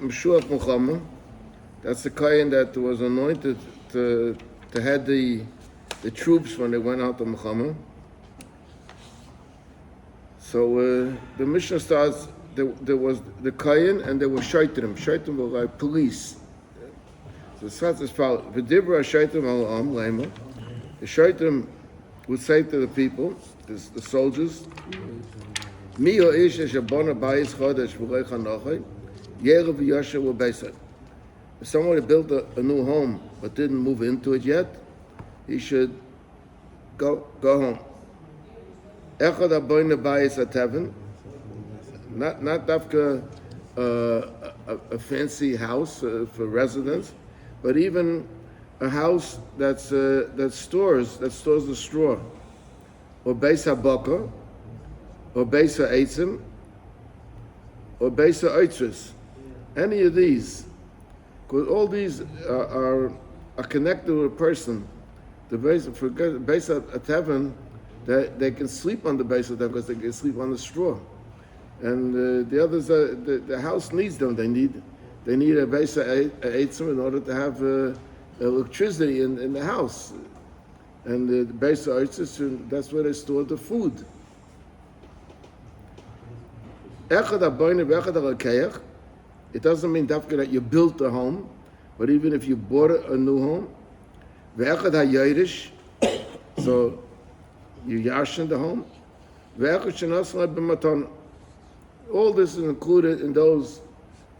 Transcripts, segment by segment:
Mashuach Muhammad. That's the Kohen that was anointed to head the troops when they went out to Muhammad. So the Mishnah starts, there was the Kohen and there were Shaitrim. Shaitrim were like police. So it starts as follows. V'dibra Shaitrim al-am lema. The Shaitrim would say to the people, the soldiers, Mi ha'isha shabona bayis chodesh v'lei chanachai, yerev v'yasher v'beisai. If somebody built a new home but didn't move into it yet, he should go home. Echad haboyne bayis atevin, not dafka a fancy house for residence, but even a house that stores the straw, or beis habaka, or beis ha'etzim, or beis ha'oitzris. Any of these, because all these are connected with a person. The beis ha'teven, they can sleep on the beis ha'teven because they can sleep on the straw, and the others, the house needs them. They need a beis ha'etzim in order to have electricity in the house, and the beis ha'oitzris, that's where they store the food. It doesn't mean that you built a home, but even if you bought a new home, so you yashin the home. All this is included in those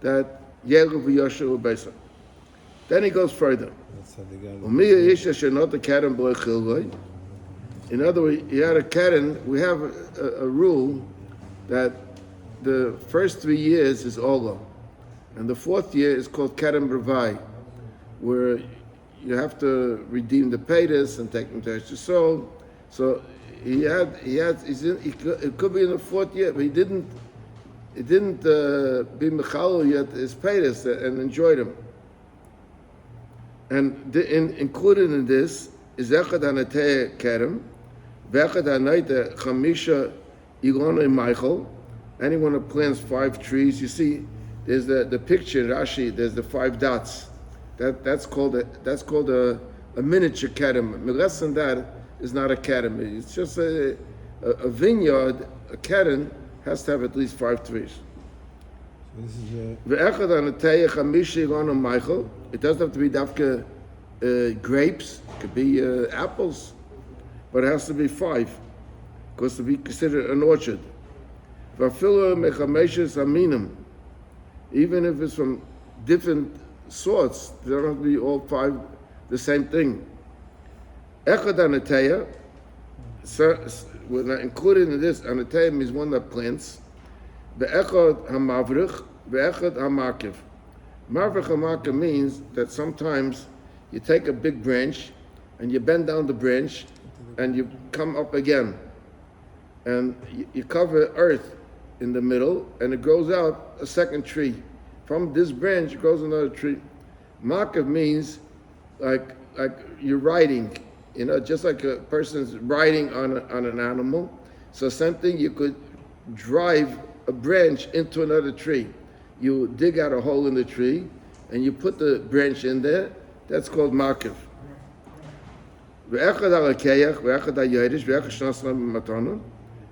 that yerev v'yasher v'beisai. Then he goes further. In other words, you had a keren. We have a rule that the first 3 years is Ola, and the 4th year is called Keren B'Rvai, where you have to redeem the paytas and take them to Eretz Yisrael. So it could be in the 4th year, but he didn't be mechalo yet his paytas and enjoy them. And included in this is Echad Hanatei Kerem, V'Echad Hanatei Chamisha Ilonei Michael. Anyone who plants 5 trees, you see, there's the picture in Rashi. There's the 5 dots. That's called a miniature kerem. Less than that is not a kerem. It's just a vineyard. A kerem has to have at least 5 trees. It doesn't have to be dafka grapes. It could be apples, but it has to be 5 because to be considered an orchard. Even if it's from different sorts, they don't have to be all 5 the same thing. Echad anateya, included in this, anateya means one that plants. Be'echad hamavrich, be'echad hamakiv. Mavrich hamakiv means that sometimes you take a big branch and you bend down the branch and you come up again. And you cover earth in the middle, and it grows out a second tree. From this branch grows another tree. Makav means like you're riding, just like a person's riding on an animal. So same thing, you could drive a branch into another tree. You dig out a hole in the tree, and you put the branch in there. That's called makav.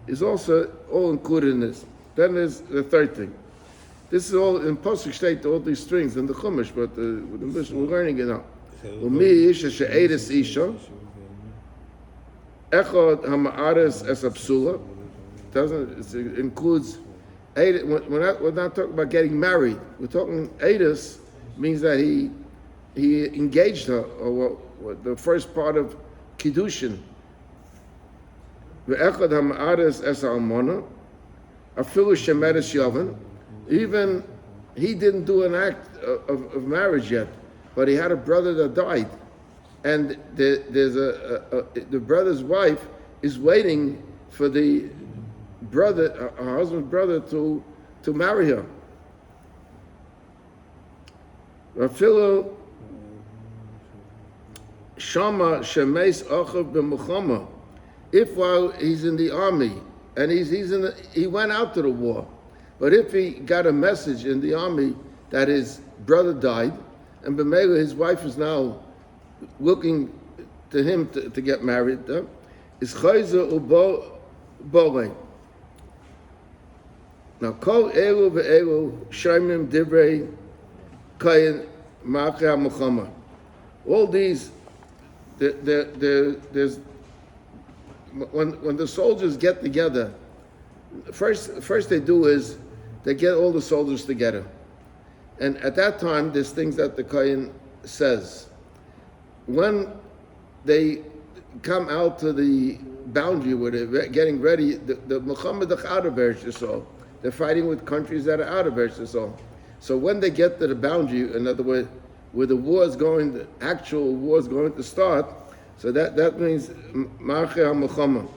Is also all included in this. Then there's the 3rd thing. This is all in Pasuk state, all these strings in the Chumash, but with the Mishnah we're learning it now. Echad hama'ares es apsula. It includes, we're not talking about getting married. We're talking edus means that he engaged her, or what the first part of kiddushin. Ve'echad hama'ares es almona. Afilu shemeres yavan. Even he didn't do an act of marriage yet, but he had a brother that died, and there's the brother's wife is waiting for the brother, her husband's brother, to marry her. Afilu shama shemes achav b'muchama. If while he's in the army and he went out to the war, but if he got a message in the army that his brother died, and b'meila his wife is now looking to him to get married, is chayzer u'bolei. Now, kol elu ve'elu shomim divrei kayin ma'achei ha'milchama. All these, there's when the soldiers get together, first they do is they get all the soldiers together, and at that time there's things that the kayin says. When they come out to the boundary where they're getting ready, the Muhammad out of Eretz Yisrael, they're fighting with countries that are out of Eretz Yisrael. So when they get to the boundary, in other words, where the war is going, the actual war is going to start, so that means Ma'achei HaMilchama.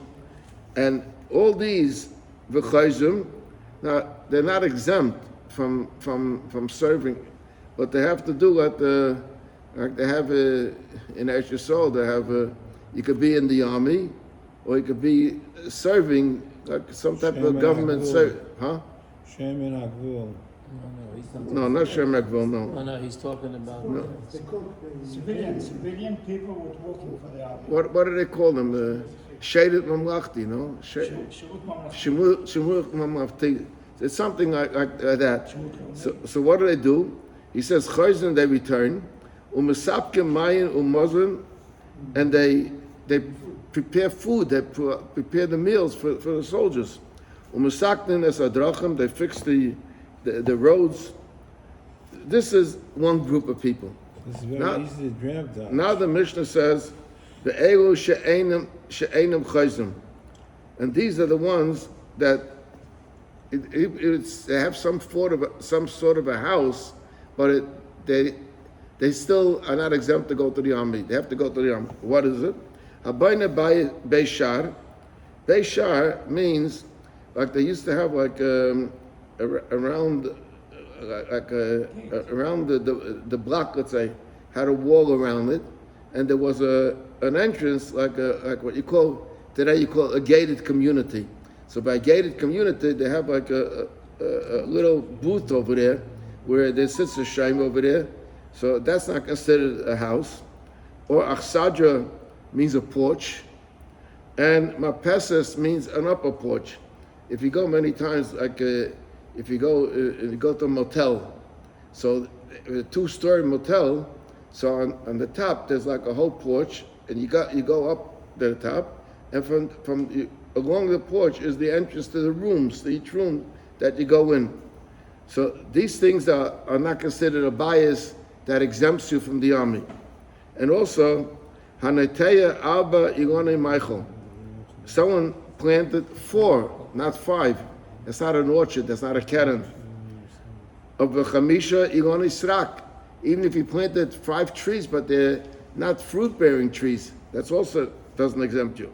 And all these v'chayzim, now they're not exempt from serving, but they have to do what like they have in Eretz Yisrael. They have you could be in the army, or you could be serving like some type of government service, huh? Shem and Agvul. No, not Shem Agvul, no. No, he's talking about civilian people were working for the army. What do they call them? Sheidet Mamlachti, no? Shemut Mamlachti. It's something like that. So what do? He says, Chayzin, they return, Umesapke Mayin Umozin, and they prepare food, they prepare the meals for the soldiers. Umesaknin es adrachim, they fix the roads. This is one group of people. This is very easy to draft out. Now the Mishnah says, the Elu she'enim chayzim. And these are the ones that they have some sort of a house, but they still are not exempt to go to the army. They have to go to the army. What is it? Habayna Beishar. Beishar means, like they used to have around the block, let's say, had a wall around it, and there was an entrance like what you call today a gated community. So by gated community, they have like a little booth over there where there sits a shaim over there. So that's not considered a house. Or achsadra means a porch, and mapeses means an upper porch. If you go many times, like if you go to a motel, so a 2-story motel, so on the top there's like a whole porch, and you go up to the top, and from along the porch is the entrance to the rooms, to each room that you go in. So these things are not considered a bias that exempts you from the army. And also, Haneteya Alba Ilone Michael. Someone planted 4, not 5. That's not an orchard, that's not a keren. Of the Chamisha Ilone Srak. Even if you planted 5 trees, but they're not fruit-bearing trees, that's also doesn't exempt you.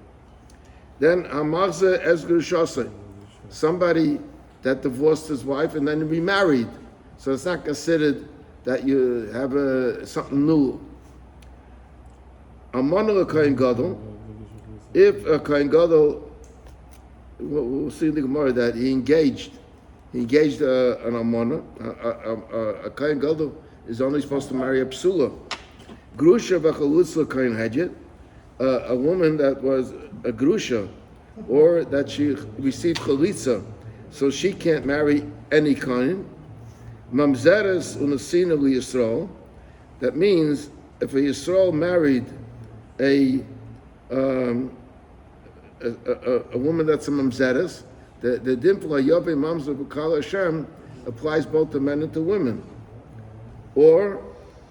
Then Hamarze Ezgur Shose. Somebody that divorced his wife and then remarried. So it's not considered that you have something new. Amana Kohen Gadol. If a Kohen Gadol, we'll see in the Gemara that he engaged an Amana. A Kohen Gadol is only supposed to marry a psula. Grusha v'chalutzla Kohen Hedget. A woman that was a grusha, or that she received chalitza, so she can't marry any kohen. Mamzeres unasina liyisrael. That means if a Yisrael married a woman that's a mamzeres, the din for Yove Mamzer B'Kal Hashem applies both to men and to women. Or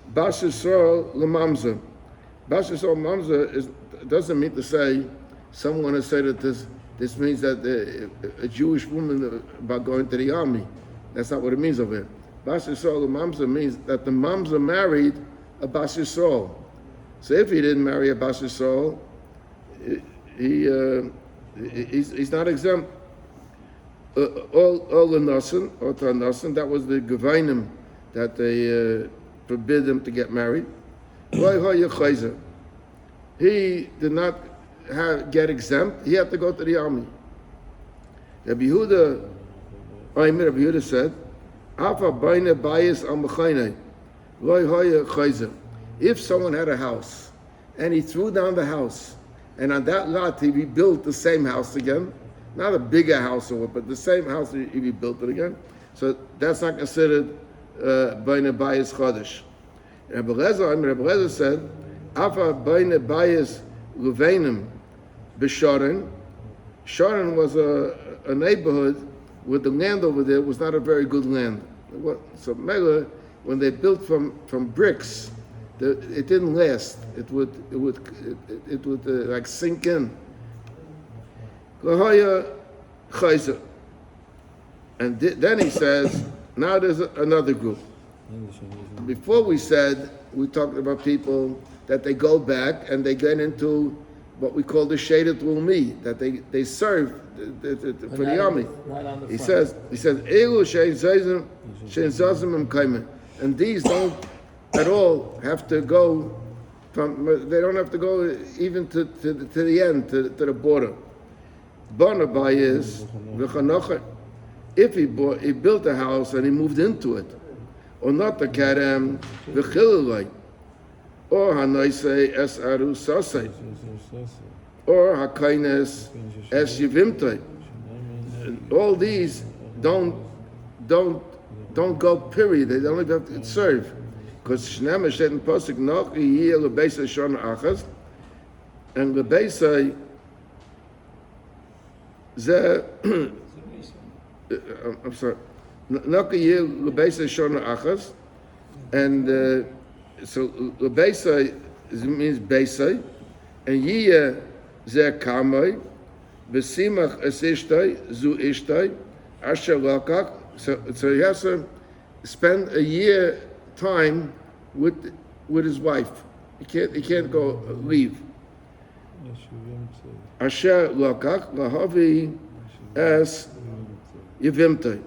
Bas Yisrael L'Mamzer. Bas Yisrael Mamzer doesn't mean to say, someone has said that this means that a Jewish woman about going to the army. That's not what it means over here. Bas Yisrael L'Mamzer means that the Mamzer married a Bas Yisrael. So if he didn't marry a Bas Yisrael, he's not exempt. All the Nasan, or Nasan, that was the Gevainim that they forbid him to get married. He did not get exempt. He had to go to the army. Rabbi Yehuda said, Afa baine bayis al mechayne. Loy hoya chayzer. If someone had a house and he threw down the house, and on that lot he rebuilt the same house again, not a bigger house or what, but the same house he rebuilt it again. So that's not considered baine bayis chodesh. Rabbi Lezer said, Afa baine bayis luvenim b'sharon. Sharon was a neighborhood where the land over there was not a very good land. So Mela, when they built from bricks, it didn't last. It would like sink in. And then he says, now there's another group. Before we talked about people that they go back and they get into what we call the shaded lumi, that they serve for the army. Right on the He front. says, Elu shein zazim kaimen, and these don't at all have to go they don't have to go even to the end, to the border. Bonabai is v'chanocha. If he built a house and he moved into it, or not the karem v'chilulay, or hanoisei es aru sasei, or hakaines es yivimtei. All these don't go period. They don't have to serve. Because Shneim said in Pasuk noch yiyeh lebeisai shana achas, and lebeisai ze I'm sorry, noch yiyeh lebeisai shana achas, and so lebeisai means beisai, and yiyeh ze kamei, besimach es ishtai zu ishtai asher lakach. So he has to spend a year time with his wife. He can't go leave. Asher lakach lahavi as yivimtei.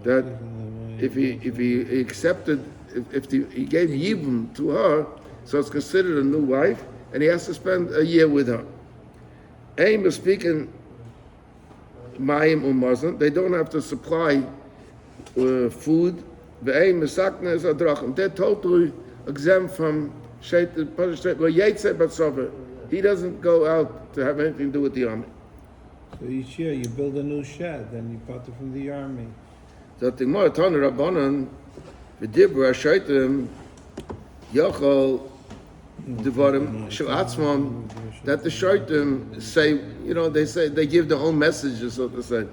That if he accepted, if he gave yibum to her, so it's considered a new wife, and he has to spend a year with her. Aim is speaking mayim umazon. They don't have to supply food. They're totally exempt from shaitan. He doesn't go out to have anything to do with the army. So each year you build a new shed, and you part it from the army. So the Gemara Tana Rabbanan, v'dibra shaitim yochol devarim shel atzmam, that the shaitim say, they give their own messages, so to say.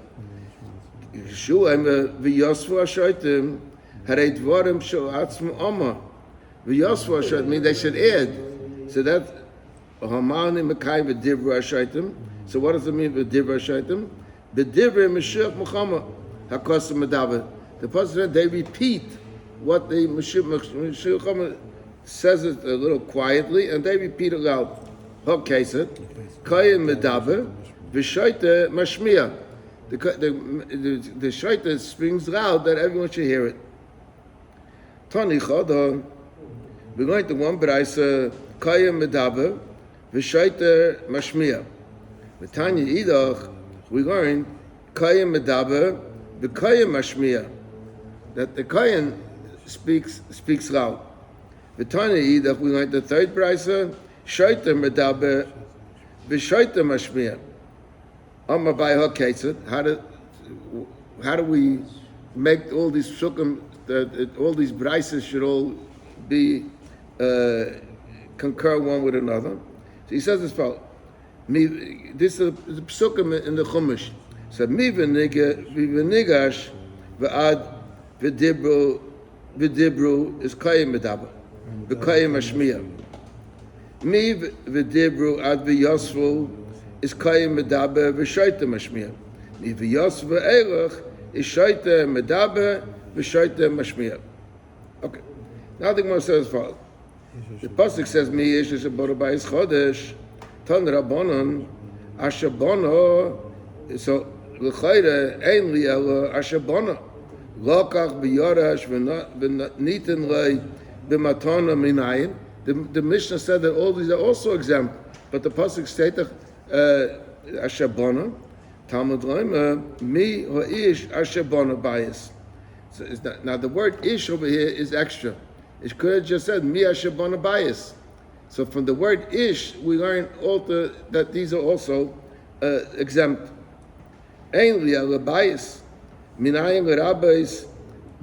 Yeshua v'yosfu shaitim harei dvarim shel atzmam amma. V'yosfu shaitim means they should add. So that hamani mekai v'dibra shaitim. So what does it mean v'dibra shaitim? V'dibra Mashiach Muhammad hakosim medaber. The president, they repeat what the Mashiach Muhammad says it a little quietly, and they repeat it loud. Okay, so Kayim medaber v'shaita mashmiya. The shaita springs loud that everyone should hear it. Tani chada, we're going to one braisa Kayim medaber v'shaita mashmiya. With Tanya idach, we're going Kayim medaber v'kayim mashmiya. That the Kayin speaks loud. V'tanya idach, we're going to third braisa Shaita medaber v'shaita mashmiya. Amma by her case, how do we make all these sukkim, all these brises should all be concur one with another? So he says as follows. This is the psukim in the Chumash. So mi v'nigash v'ad v'dibru is kayim medaber v'kayim mashmiya. Mi v'dibru ad v'yosfu is kayim medaber v'shaita mashmiya. Mi v'yosfu v'erach is shaita medaber v'shaita mashmiya. Okay. Now the Gemara says as follows. The pasuk says, "Mi yesh shebora b'ayis chodesh tan rabbanon asher bono." So l'chayre ein li ela asher bono lokach b'yorash v'nitin lei b'matana minayin. The Mishnah said that all these are also exempt, but the pasuk stated asher bono. Talmud Leimer mi ha'ish asher bono b'ayis. So it's not, now the word ish over here is extra. It could have just said mi asher bona bayis. So from the word ish, we learn also that these are also exempt. Ein li ala bayis, minayin l'rabbis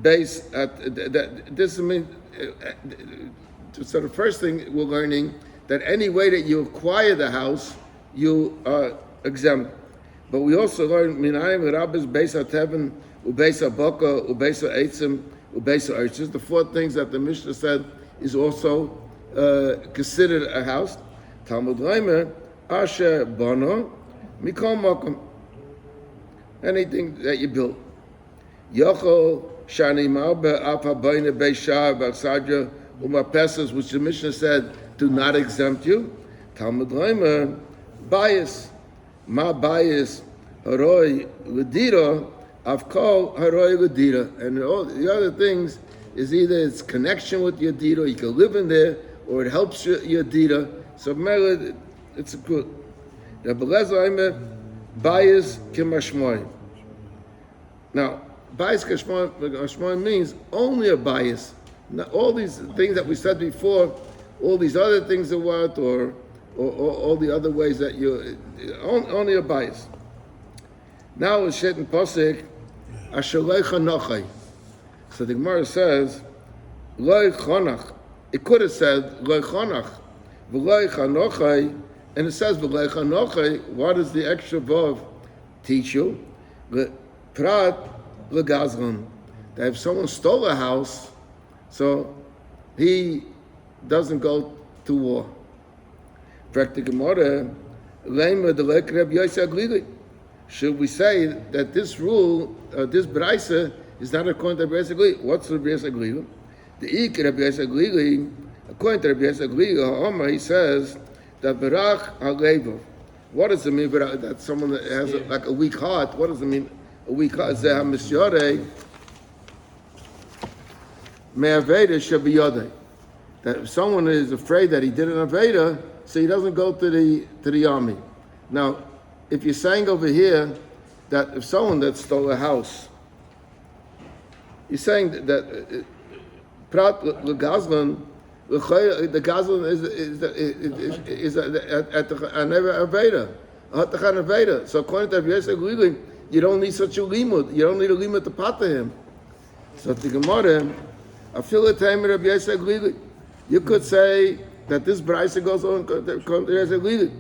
base at this means. So the first thing we're learning that any way that you acquire the house, you are exempt. But we also learn minayin l'rabbis base at heaven. Ubeisa Boka, Ubeisa Eitzim, Ubeisa Eretz. Just the four things that the Mishnah said is also considered a house. Talmud Leimer, Asher Bono, Mikol Mokum. Anything that you built. Yochol, Shani Malba, Apa Baina Beishar, Baksadra, Umapesas, which the Mishnah said do not exempt you. Talmud Leimer, bias. Ma bias, Haroi, Lediro, Avkol Haroy Ladira, and all the other things is either it's connection with your dira, you can live in there, or it helps your dira. So it's a good. The Belezer Bayis Kimashmoy. Now, Bayis Kimashmoy means only a bias. Now, all these things that we said before, all these other things are what, or all the other ways that you only a bias. Now it's Shet and Posik. So the Gemara says, Loi Chonach. It could have said Loi Chonach, V'loi Chanochai, and it says V'loi Chanochai. What does the extra vav teach you? Prat Legazlan. That if someone stole a house, so he doesn't go to war. Practic Gemara, Leima Delek Reb Yosef Glili. Should we say that this rule, this braisa, is not according to Rabbi Yosef Glili? What's Rabbi Yosef Glili? The Ik Rabbi Yosef Glili, according to Rabbi Yosef Glili, he says that Barach Halevav. What does it mean that someone that has like a weak heart? What does it mean a weak heart? Zeh HaMisyore Me'aveda Shabiyodeh. That if someone is afraid that he did an Aveda, so he doesn't go to the army. Now, if you're saying over here that if someone that stole a house, you're saying that Prat Legazlan, the Gazlan is at the Aveda, Aveda. So according to Rabbi Yosef Glili, you don't need such a limud. You don't need a limud to pata him. So the Gemara, I feel it time Rabbi Yosef Glili. You could say that this brayso goes on to Rabbi Yosef Glili.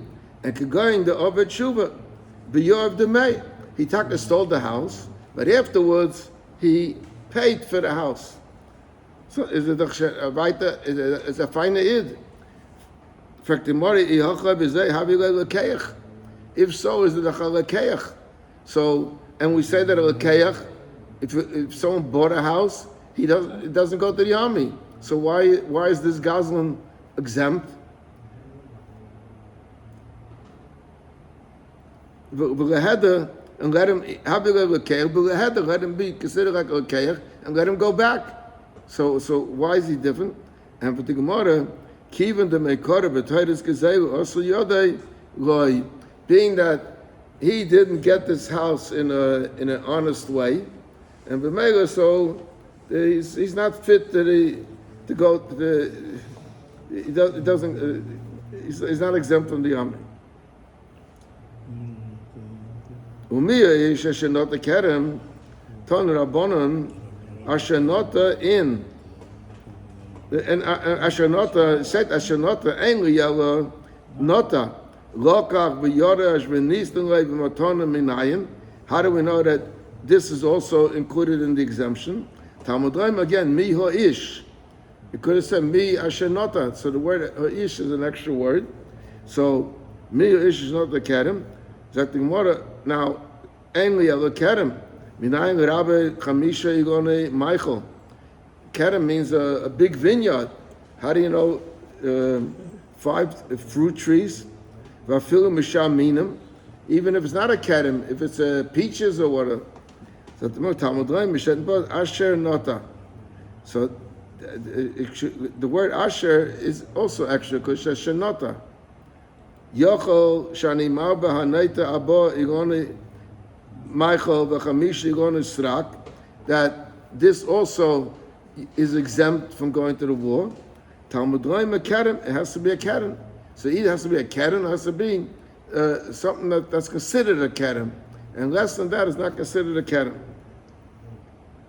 And Kegoyin the Oved Shuva, B'Yoav Demei. He stole the house, but afterwards he paid for the house. So is it a weiter? Is a fine id? If so, is it a lekeach? So, and we say that a lekeach, if someone bought a house, it doesn't go to the army. So why is this Gazlan exempt? And let him be considered like a keich and let him go back. So why is he different? And for the Gemara, kiven the mekora b'toyres gezelu also yodei loy, being that he didn't get this house in an honest way, and b'meila, so he's not fit to go to the. He's not exempt from the army. Umiya ish asher nota kerem, ton rabbonon asher nota in, and asher nota said asher nota ein liyala nota lokach b'yoresh v'nistan lei b'matona minayin. How do we know that this is also included in the exemption? Talmud Leim again, mi haish. It could have said mi asher nota. So the word haish is an extra word. So mi haish is not the kerem. Now, only a kerem. Minayin Rabbi Chamisha Igone Michael. Kerem means a big vineyard. How do you know 5 fruit trees? Vafilu Misham Minam. Even if it's not a kerem, if it's peaches or whatever. So Talmud Leim Mishet Asher Nota. So the word Asher is also extra because it's Shenota. Yochel shani marba hanaita abo igoni Michael v'chamish igoni srak, that this also is exempt from going to the war. Talmud Roim a keren, it has to be a keren. So either has to be a keren or has to be something that's considered a keren. And less than that is not considered a keren.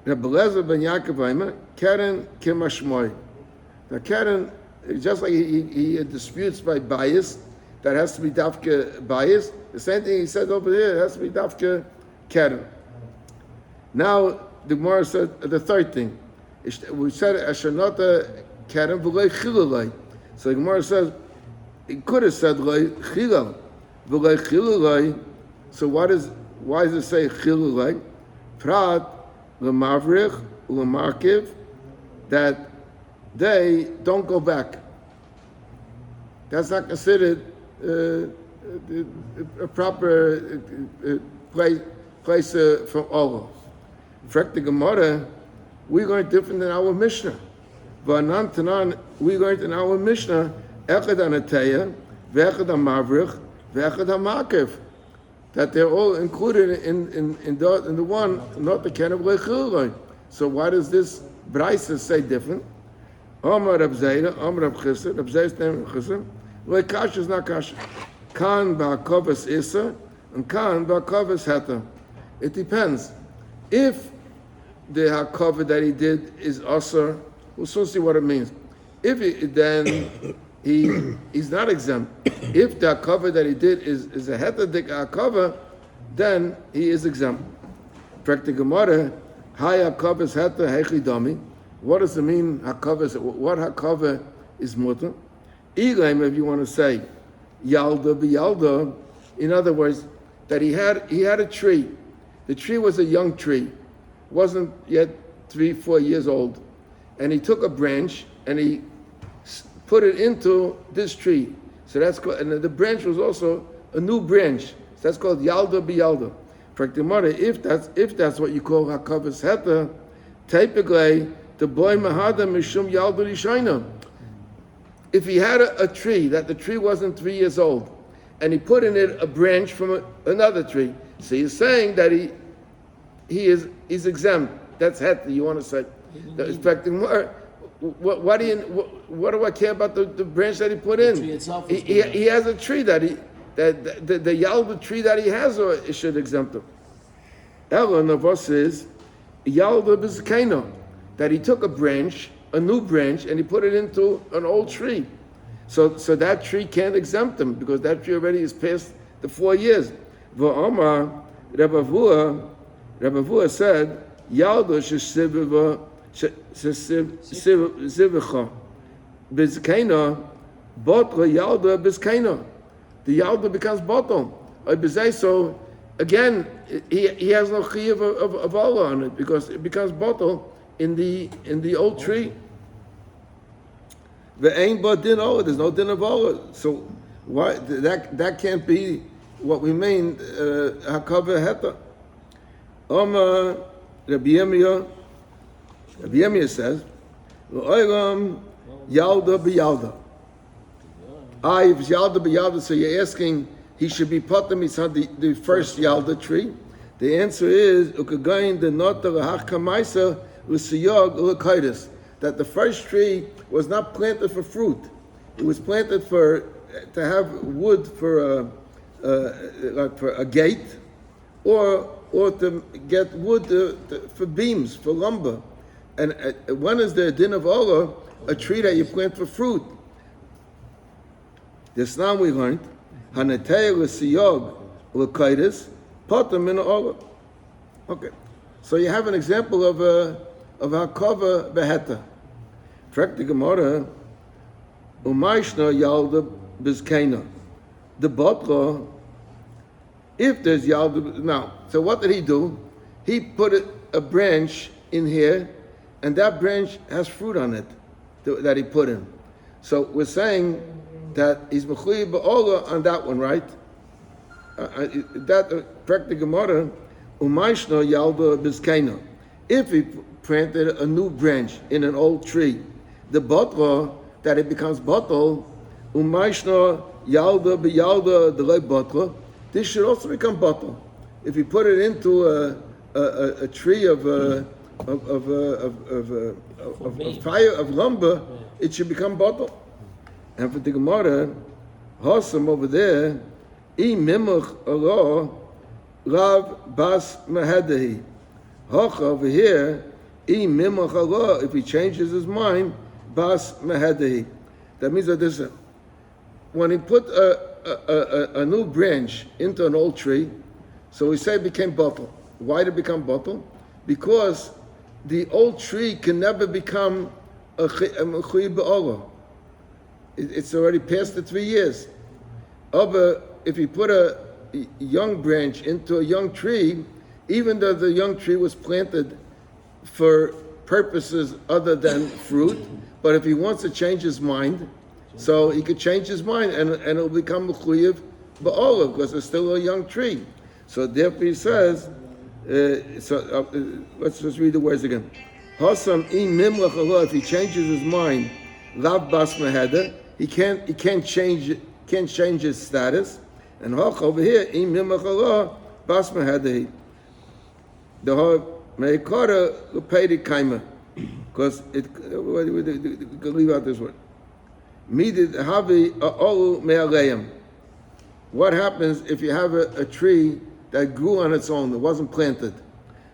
Rabbi Lezer ben Yaakov Aimer, keren kimashmoy. The keren, just like he disputes by bias, that has to be dafka bias. The same thing he said over here, it has to be dafka keren. Now the Gemara said the third thing. We said ashanota keren v'lei chilalei. So the Gemara says it could have said lei chilal v'lei chilalei. So why does it say chilalei? Prat l'mavrich l'markiv, that they don't go back. That's not considered a proper place for all. Frek the Gemara, we're going different than our Mishnah. V'anan tanan, we're going in our Mishnah, echad anateya, v'echad ha'mavrich, v'echad ha'makiv. That they're all included in the one, not the kind of lechiloi. So why does this Braisa say different? Omar Rab Zayda, Omar Rab Chesed, Rab Zayda's name Rab Chesed. Leikash is not kasha. Kan ba'akovas isa, and kan ba'akovas heta. It depends. If the hakava that he did is asar, we'll soon see what it means. If then he's not exempt. If the hakava that he did is a hetadik hakava, then he is exempt. Practic Gemara, hay hakavas heta hechi dami. What does it mean? Hakava. What hakava is mutter? Ilaim, if you want to say yalda b'yalda, in other words, that he had a tree. The tree was a young tree, wasn't yet 3-4 years old, and he took a branch and he put it into this tree. So that's called, and the branch was also a new branch. So that's called yalda b'yalda. If that's what you call hakavas heta, typically the boy mahada mishum yalda rishaina. If he had a tree, that the tree wasn't 3 years old, and he put in it a branch from another tree, so he's saying that he's exempt. That's heta. You want to say? What do I care about the branch that he put in? The tree itself He has a tree that the yalda tree that he has, or it should exempt him. Ella Navos is yalda b'zkeino, that he took a branch, a new branch, and he put it into an old tree. So that tree can't exempt him because that tree already is past the 4 years. V'omar Rabbi Vua said yalda shesivicha b'zkeino botla yalda b'zkeino. The yalda becomes bottle. So again, he has no chiyuv of Allah on it because it becomes bottle in the old tree. The ain't but din Allah. There's no din of Allah. So why that can't be what we mean hakava heta. Rabbi Yirmiyah says, "L'olam yalda b'yalda." If it's yalda b'yalda, so you're asking he should be patam the first yalda tree. The answer is ukagayin the nota lahach kamaisa l'siyog l'kaitis, that the first tree was not planted for fruit; it was planted to have wood for a gate, or to get wood for beams, for lumber. And when is there a din of Allah, a tree that you plant for fruit? This now we learned hanetei l'siyog l'kaitis patam min Allah. Okay, so you have an example of hakava beheta. Frek the Gemara, umayshna yalda bizkeina. The botla, if there's yalda, now, so what did he do? He put a branch in here, and that branch has fruit on it that he put in. So we're saying that he's mechuyev ba'ola on that one, right? That frek the Gemara, umayshna yalda bizkeina. If he planted a new branch in an old tree, the botla, that it becomes bottle, umayshna yalda b'yalda delay botla, this should also become bottle. If you put it into a tree of fire of lumber, it should become bottle. And for the Gemara, Hossam over there, I mimuch Allah Rav Bas Mahedahi. Hoch over here, I mimuch Allah, if he changes his mind, Bas Mahedahi. That means that this, when he put a new branch into an old tree, so we say it became bottle. Why did it become bottle? Because the old tree can never become a Chuy Ba'Olah. It's already past the 3 years. But if you put a young branch into a young tree, even though the young tree was planted for purposes other than fruit, but if he wants to change his mind, so he could change his mind and it'll become a Chuyev Ba'Olah because it's still a young tree. So therefore he says, let's just read the words again. Hasam in mimlach Allah, if he changes his mind, lav bas maheda, he can't change his status. And hach over here, in mimlach Allah, bas maheda. The whole meikara lepedi kaima, because we can leave out this word. Midid havi olu me'aleim. What happens if you have a tree that grew on its own, it wasn't planted?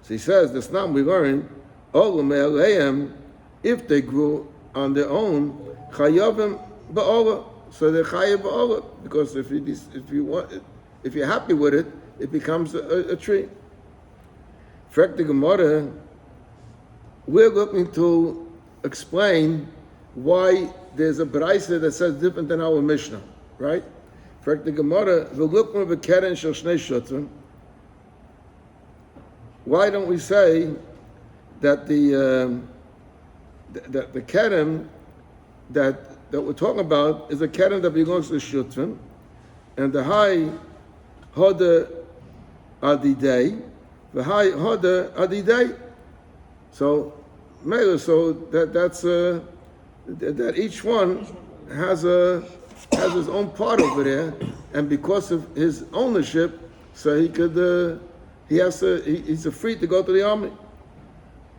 So he says, the Snam we learn, olu me'aleim, if they grew on their own, chayavim ba'olah, so they're chayav ba'olah, because if you're happy with it, it becomes a tree. Frek the Gemara, we're looking to explain why there's a Braisa that says different than our Mishnah, right? Frek the Gemara, v'lukma v'keren shel shnei shutrim. Why don't we say that the keren that we're talking about is a keren that belongs to shutrim, and the high hoda adidei, the high hoda adidei. So, that each one has his own part over there, and because of his ownership, so he's free to go to the army.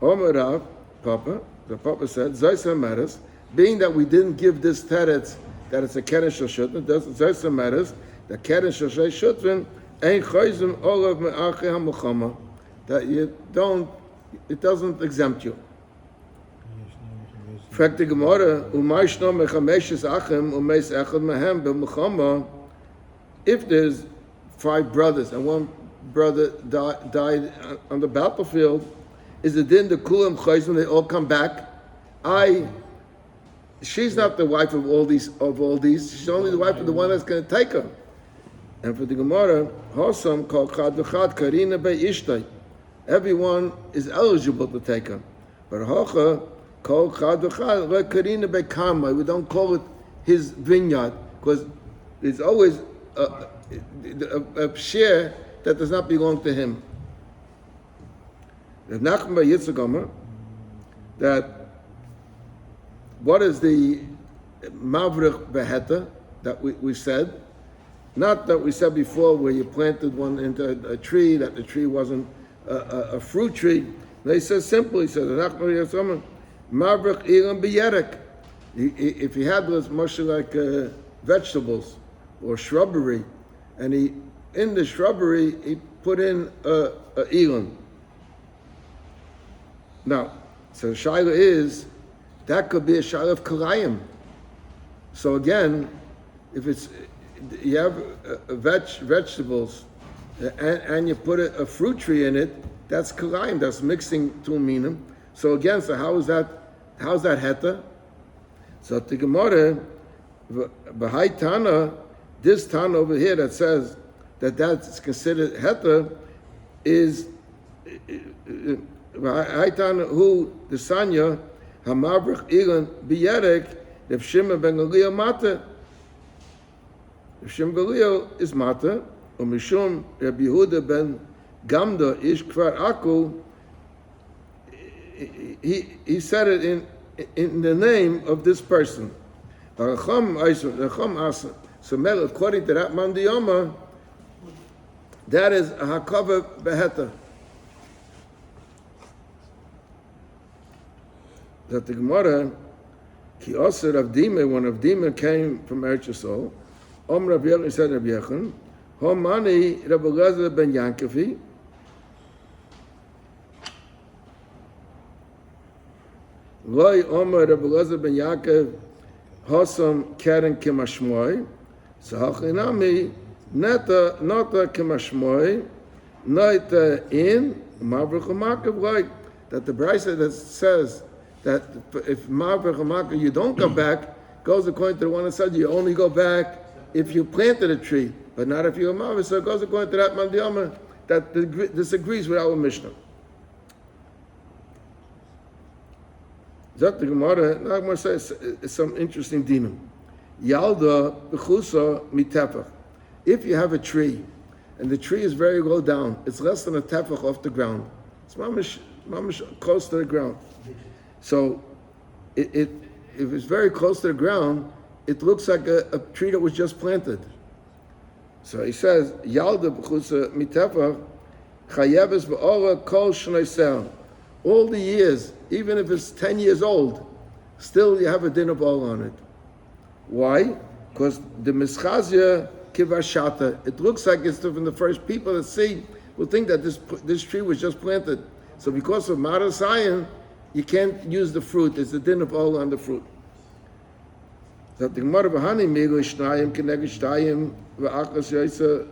Omer Rav, the Papa said, Zaisa matters, being that we didn't give this teretz that it's a keren shel shutrim, Zaisa matters, the keren shel shutrim ain't chayzim olav me'achei hamuchama, that it doesn't exempt you. Frag the Gemara, if there's 5 brothers and one brother died on the battlefield, is it then the kulam chayzim, they all come back? She's not the wife of all these. She's only the wife of the one that's going to take her. And for the Gemara, Hosam called chad v'chad karina be'ishtay. Everyone is eligible to take her. But Hocha called chad v'chad karina be'kamai. We don't call it his vineyard because there's always a share that does not belong to him. There's Nachman by Yitzchak that what is the mavrich beheta that we said? Not that we said before where you planted one into a tree, that the tree wasn't a fruit tree. They said simply, he said, mavrich ilan b'yerek. If he had those much like vegetables or shrubbery, and in the shrubbery he put in a ilan. Now, so the shaila is, that could be a shaila of kalayim. So again, if you have vegetables and you put a fruit tree in it, that's kalayim, that's mixing two minim. So again, so how's that heta? So the Gemara, b'hai Tana, this Tana over here that says that's considered heta is b'hai Tana who the Sanya hamavrich ilan b'yerek Reb Shimon ben Gamliel mata. Reb Shimon ben Gamliel is mata, or Mishum Reb Yehuda ben Gamda ish kvar aku. He said it in the name of this person. So according to that mandiyama, that is a hakava beheta. that the Gemara, Ki Osir of Dima, when Rav Dima came from Eretz Yisrael, Rabbi Yechon said Rabbi Yechon, Mani Rabbi Elazar ben Yankevi, Loi Rabbi Elazar ben Yaakov, Hosam Keren Kimashmoy, so Hachinami, Nata Kimashmoy, Naita in Mavrich Makav, like that the Brisa that says that if Mavrich Makav you don't go back, goes according to the one that said you only go back if you planted a tree, but not if you're a Mavrich. So it goes according to that Mandiyama that disagrees with our Mishnah. Zot the Gemara, now I'm going to say some interesting dinim. Yalda b'chusa mitefach. If you have a tree, and the tree is very low down, it's less than a tefach off the ground. It's mamish close to the ground. So, if it's very close to the ground, it looks like a tree that was just planted. So he says, Yalda b'chusa mitefach chayeves b'ora kol shneisel. All the years, even if it's 10 years old, still you have a din of oil on it. Why? Because the mischazia kivashata, it looks like it's from the first people that see will think that this tree was just planted. So because of Marasayan, you can't use the fruit. It's a din of oil on the fruit. So the Gemara v'hani milu shnayim keneged shtayim v'achas yoytza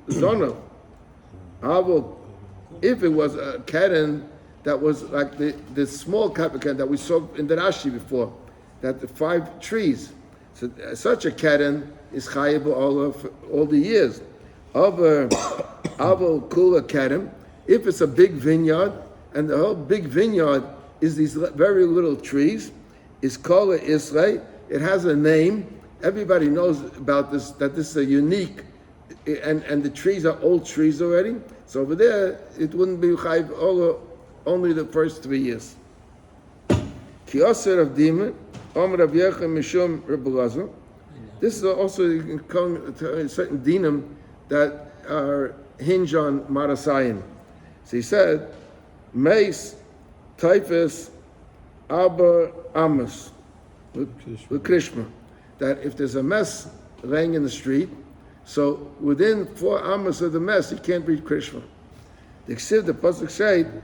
zono. If it was a keren that was like the small type of keren that we saw in the Rashi before, that the 5 trees, so such a keren is chayav all the years. Avo kula keren, if it's a big vineyard and the whole big vineyard is these very little trees, is called Israel. It has a name. Everybody knows about this, that this is a unique. And the trees are old trees already. So over there, it wouldn't be chayv only the first 3 years. Ki Osir of Dima, Rabbi Yechon Mishum Rabbi Elazar. This is also certain dinim that are hinge on Marasayan. So he said, Meis, Typhus, Abba, Amos, with Krishma. That if there's a mess laying in the street, so within 4 amos of the mess, you can't read Krishma. The pasuk said,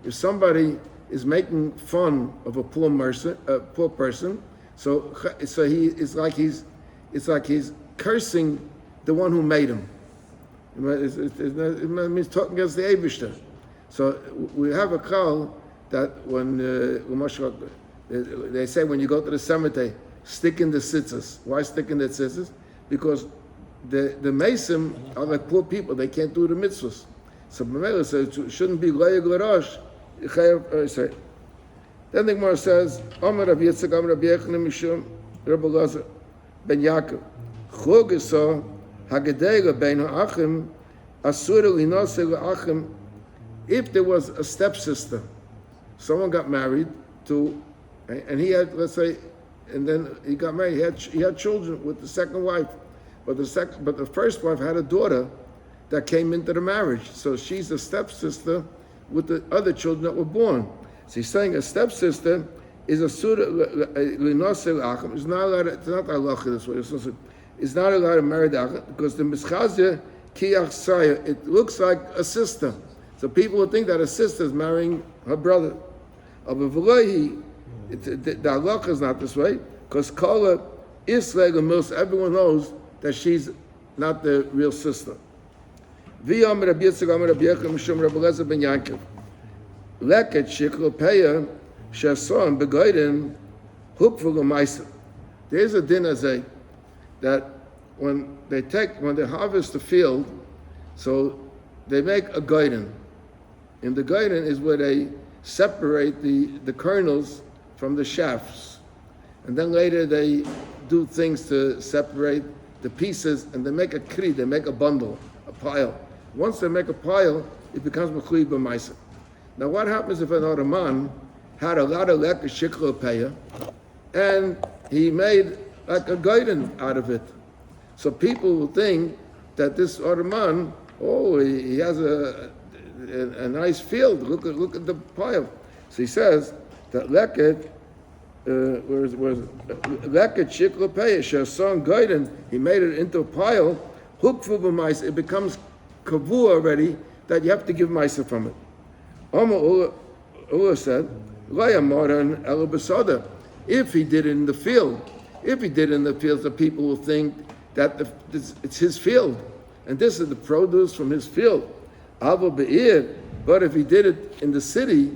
if somebody is making fun of a poor person, so he is like he's cursing the one who made him. It means talking against the Eibishter. So we have a call that when they say when you go to the cemetery, stick in the tzitzis. Why stick in the tzitzis? Because the Mesim are like poor people. They can't do the mitzvahs. So Mamela says it shouldn't be Goyeg L'Rosh. Then the Gemara says, Omer Rav Yitzchak, Omer Rabbi Yechon Mishum Rabbi Elazar ben Yaakov. Chugesa Hagedei Bein Ha'achim Asur Linosei L'Achim. If there was a stepsister, someone got married to, and he had, let's say, and then he got married. He had children with the second wife, but the first wife had a daughter that came into the marriage. So she's a stepsister with the other children that were born. So he's saying a stepsister is a surah linosei l'achim. It's not allowed. It's not halacha this way. It's not allowed to marry the achim because the mischazia kiyach saya. It looks like a sister. So people would think that a sister is marrying her brother. The halacha is not this way, because Kala Israel Mills, everyone knows that she's not the real sister. V'yam Rabbi Yitzchak Rabbi Yechon Mishum Rabbi Elazar ben Yaakov. Leket shiklo peya sheson begoiden hupfu l'maisa. There's a din azay that when they harvest the field, so they make a goiden. And the goiden is where they separate the kernels from the shafts. And then later they do things to separate the pieces, and they make a kri, they make a bundle, a pile. Once they make a pile, it becomes mechui b'maisa. Now what happens if another man had a lot of lek shiklo peya, and he made like a goiden out of it? So people will think that this Ottoman, he has a nice field. Look at the pile. So he says that leket, leket shikla peyish, a son Gaiden, he made it into a pile. Hukfu b'mais, it becomes kavu already that you have to give ma'isa from it. Ula said, Layamoran ela b'soda. If he did it in the field, the people will think that it's his field, and this is the produce from his field. Ava be'ir, but if he did it in the city,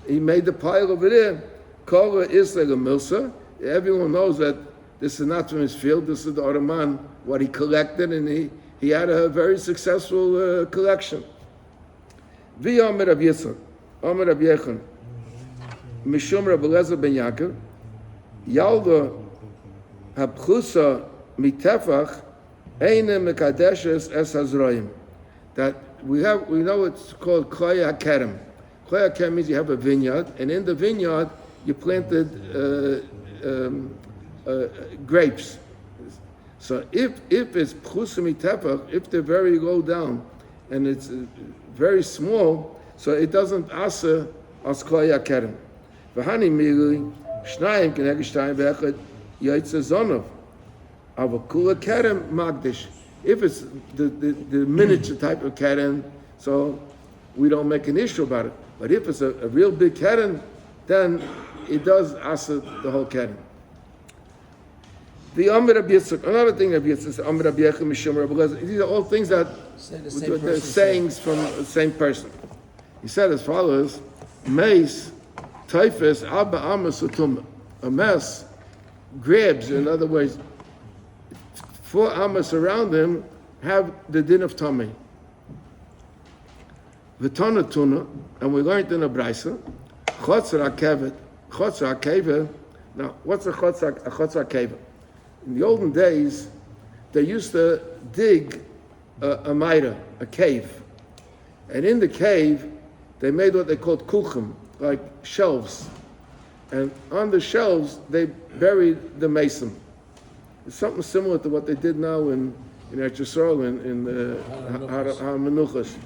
he made the pile over there. Kala isla milsa. Everyone knows that this is not from his field. This is the Ottoman, what he collected, and he had a very successful collection. Vi Amar Rav Yitzchak, Amar Rav Yechon, Mishum Rav Eliezer ben Yaakov, Yalda Habchusa Mitefach, Eine Mekadeshes Es Hazroim. That we know it's called Klei HaKerem. Klei HaKerem means you have a vineyard, and in the vineyard you planted grapes. So if it's Pchusa Mitefach, if they're very low down, and it's very small, so it doesn't asa as Klei HaKerem. V'hani mili, Shnayim Keneged Shtayim V'echad Yaitze Zonov. Ava Kula Kerem Magdish. If it's the miniature type of kerem, so we don't make an issue about it. But if it's a real big kerem, then it does asa the whole kerem. The Amr Rabbi Yitzchak, another thing Rabbi Yitzchak says, Amr Rabbi Yechon Mishum Rabbi Eliezer, these are all things that the sayings from the same person. He said as follows: Meis, Typhus, Abba Amos Utum. A mess grabs, in other words, 4 Amos around him have the din of Tomei. V'tona tuna, and we learned in a brisa, Chotzer HaKevet, Chotzer HaKevet. Now, what's a Chotzer HaKevet? In the olden days, they used to dig a maida, a cave. And in the cave, they made what they called kuchim, like shelves. And on the shelves, they buried the mason. It's something similar to what they did now in Eretz Yisrael, in Har Menuchos.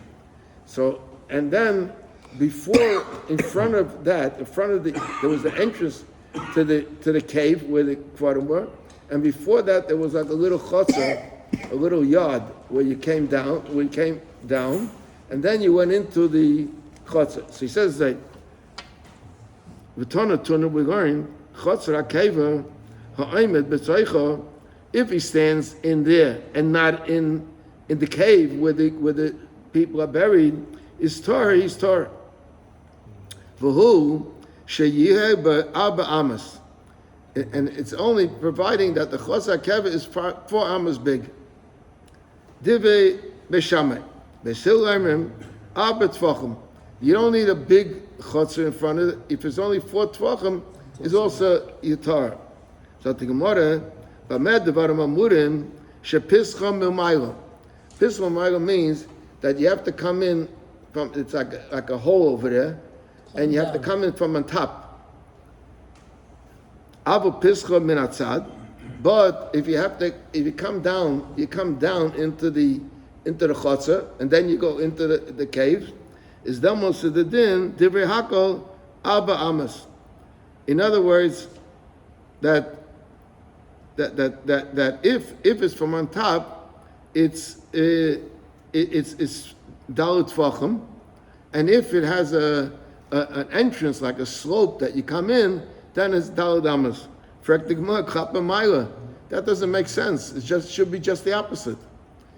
So, and then before, in front of there was the entrance to the cave where the Kvarim were, and before that there was like a little chotzer, a little yard where you came down, and then you went into the chotzer. So he says that V'tona tuna, we learn chotzer hakeva ha'omed b'tzeicha. If he stands in there and not in the cave where the people are buried, is Torah. He's Torah. V'hu sheyiheh ba'arba amas, and it's only providing that the chotzer hakeva is 4 amas big. Divei b'shamay b'silamim arba tfachim. You don't need a big chotzer in front of it. If it's only 4 tvachim, it's also yitar. So the Gemara, Bamed devarim amurim shepischa milmayla. Pischa milmayla means that you have to come in from, it's like a hole over there, and you have to come in from on top. Avu pischa min atzad. But if you come down into the chotzer, and then you go into the cave, is damos to the din divrei hakol arba amas. In other words, that if it's from on top, it's dalut tvachim, and if it has an entrance like a slope that you come in, then it's dalut amas. That doesn't make sense. It should be just the opposite.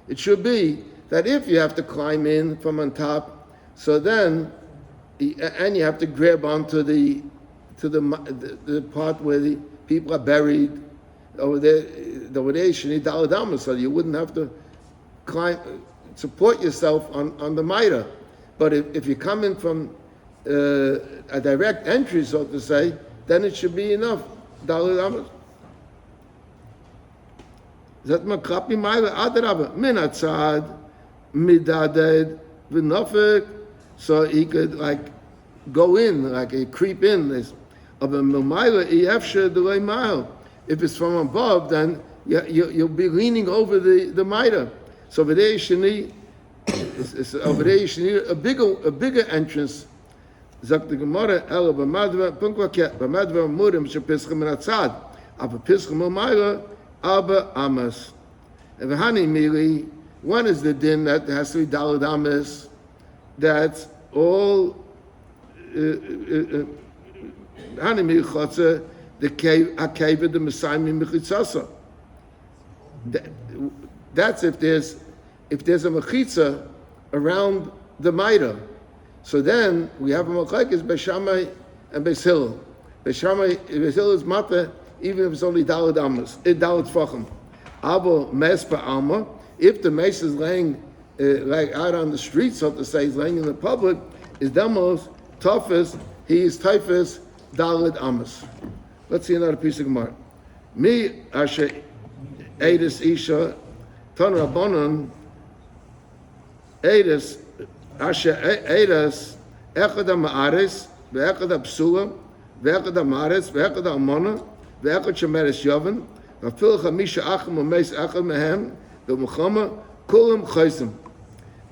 It should be that if you have to climb in from on top, so then, and you have to grab onto the part where the people are buried over there, you need daladama, so you wouldn't have to climb, support yourself on the mitre. But if you come in from a direct entry, so to say, then it should be enough daladama. Zat makrapi mitre adarabah min atzad midaded v'nafik. So he could like go in, like creep in. If it's from above, then you'll be leaning over the mitre. So over there, Shani, over there, Shani, a bigger entrance. Sagt die Gemara, Ela b'madva, punkt b'madva murim shepischem min atzad, aber pischem u'mayla, aber amas. And v'hani mili, one is the din that has to be daled amas, that's all, v'hani mili chotze, the hakeva, the mesayim mechitzasa. That's if there's a mechitza around the maida. So then we have a machlekes Beis Shammai and Beis Hillel. Beis Hillel is mata even if it's only daled amas, daled tfachim. Abo mes ba'alma, if the mace is laying like out on the street, so to say, he's laying in the public, is demos toughest. He is typhus daled amas. Let's see another piece of Gemara. Mi asher edis isha ton rabbanon edis. Asher Eiras, Echad HaMa'aris, Ve'echad HaPsula, Ve'echad HaMa'aris, Ve'echad HaAmona, Ve'echad Shemeres Yovan, V'afil Chamisha Achim U'meis Echad Mehem, Ve'muchama, Kulam Chaysim.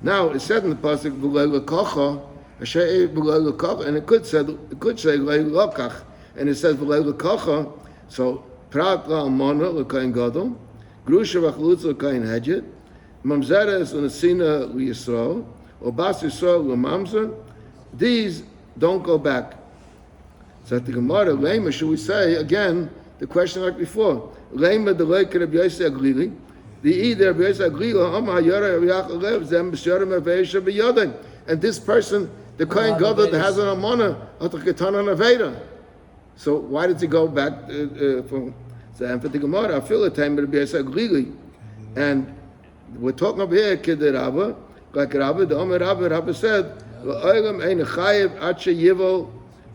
Now, it said in the Pasuk, V'lei L'kocha, Asher Eiras V'lei L'kocha, and it could say V'lei L'kach, and it says V'lei L'kocha, so Prat La'amona, L'kain Gadol, Grusha V'achlutz L'kain Hedjet, Mamzeres L'nesina L'Yisrael, or Bas Yisrael L'mamzer, these don't go back. So at the Gemara, Lema, should we say, again, the question like before, Lema Delei Rabbi Yosef Aglili, the either Rabbi Yosef Aglili, Amma Yara Rabbi Yachalev, Zem B'Sharim Aveisha B'Yodin, and this person, the Kohen Gadol that has an Amona, Otakatan on Aveda. So why did he go back from, so for the Gemara, I feel the time Rabbi Yosef Aglili, and we're talking over here, Kidder Rabba, like Rabbi, the Omer Rabbi said,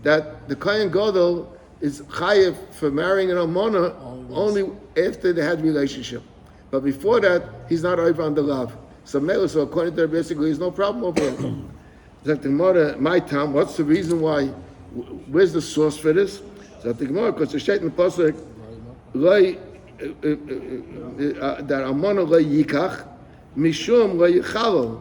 that the Kohen Gadol is chayiv for marrying an almona only after they had a relationship. But before that, he's not over on the love. So according to Rabbi, there's no problem over here. That the Gemara, my time, what's the reason why? Where's the source for this? That the Gemara, because the Sheit in the Pasuk, that almona lo yikach, mishum lo yichalo.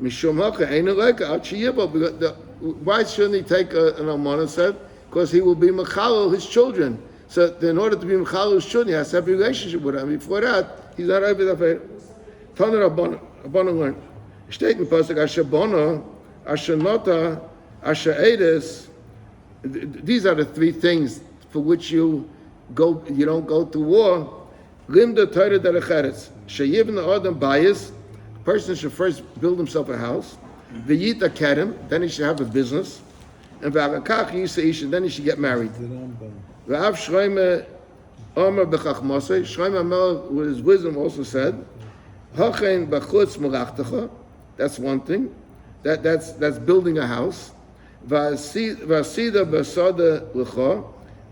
Mishum haka ain't like out sheyibah. Why shouldn't he take an almana? Said because he will be mechalel his children. So in order to be mechalel his children, he has to have a relationship with them. Before that, he's not over the Tana Rabbanan learned. State in pasuk asher bona, asher nota, asher edis. These are the three things for which you go. You don't go to war. Limda Torah derecheretz. Sheyivna adam bias. Person should first build himself a house. V'yita kerem, then he should have a business. And v'agakach yisaish, then he should get married. V'av shreime omer b'chachmosei. Shreime Amel, with his wisdom, also said, Hachein b'chutz melachtecha. That's one thing. That's building a house. V'asida b'sada l'cha,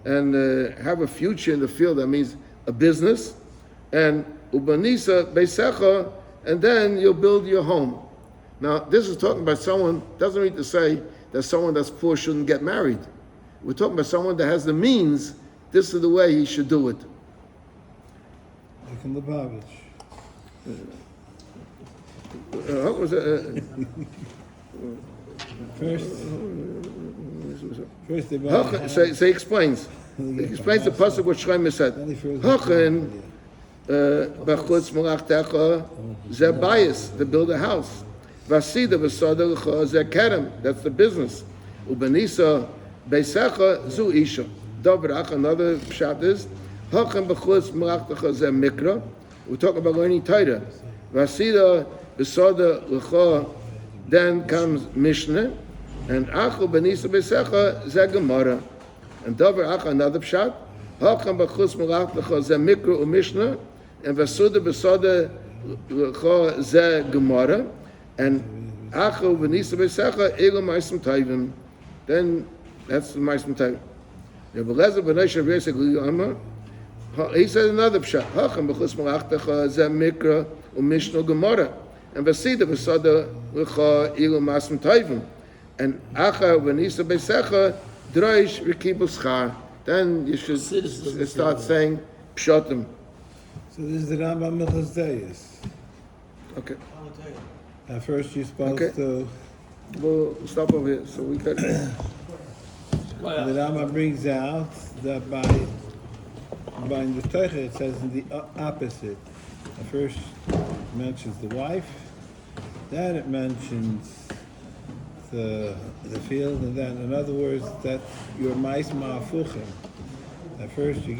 and have a future in the field. That means a business. And ubanisa beisecha, and then you'll build your home. Now, this is talking about someone, doesn't mean to say that someone that's poor shouldn't get married. We're talking about someone that has the means. This is the way he should do it. Like in the Lubavitch. What was it? First, So he explains. He explains the pasuk what Shlomo said. Hachen b'chutz melachtecha zeh bias, to build a house. Vasida v'sada l'cha zeh kerem, that's the business. Ubenisa beisecha zu isha. Dobrach, another pshat is hachen b'chutz melachtecha zeh mikra. We talk about learning Torah. Vasida v'sada l'cha, then comes Mishnah, and achu benisa beisecha zeh Gemara. And Dover Ach, another pshat, Hacham b'chutz melachtecha zeh mikra u'mishnah, and Vasuda b'soda l'cha zeh Gemara, and Achu v'nisa b'secha elu ma'asim tayvim. Then that's the ma'asim tayvim. Rabbi Lezer b'nei Rabbi Yosef Amar, he said another pshat, Hacham b'chutz melachtecha zeh mikra u'mishnah Gemara, and Vasida b'soda l'cha elu ma'asim tayvim, and Acha v'nisa b'secha Droish Rikibus Char. Then you should start saying Pshatim. So So this is the Rambam Milchus. Okay, At first you're supposed Okay. to, we'll stop over here. So we got. the Rambam brings out that by the Teicha it says in the opposite. At first it mentions the wife, then it mentions the field, and then in other words that your mais ma'afuchim. At first you get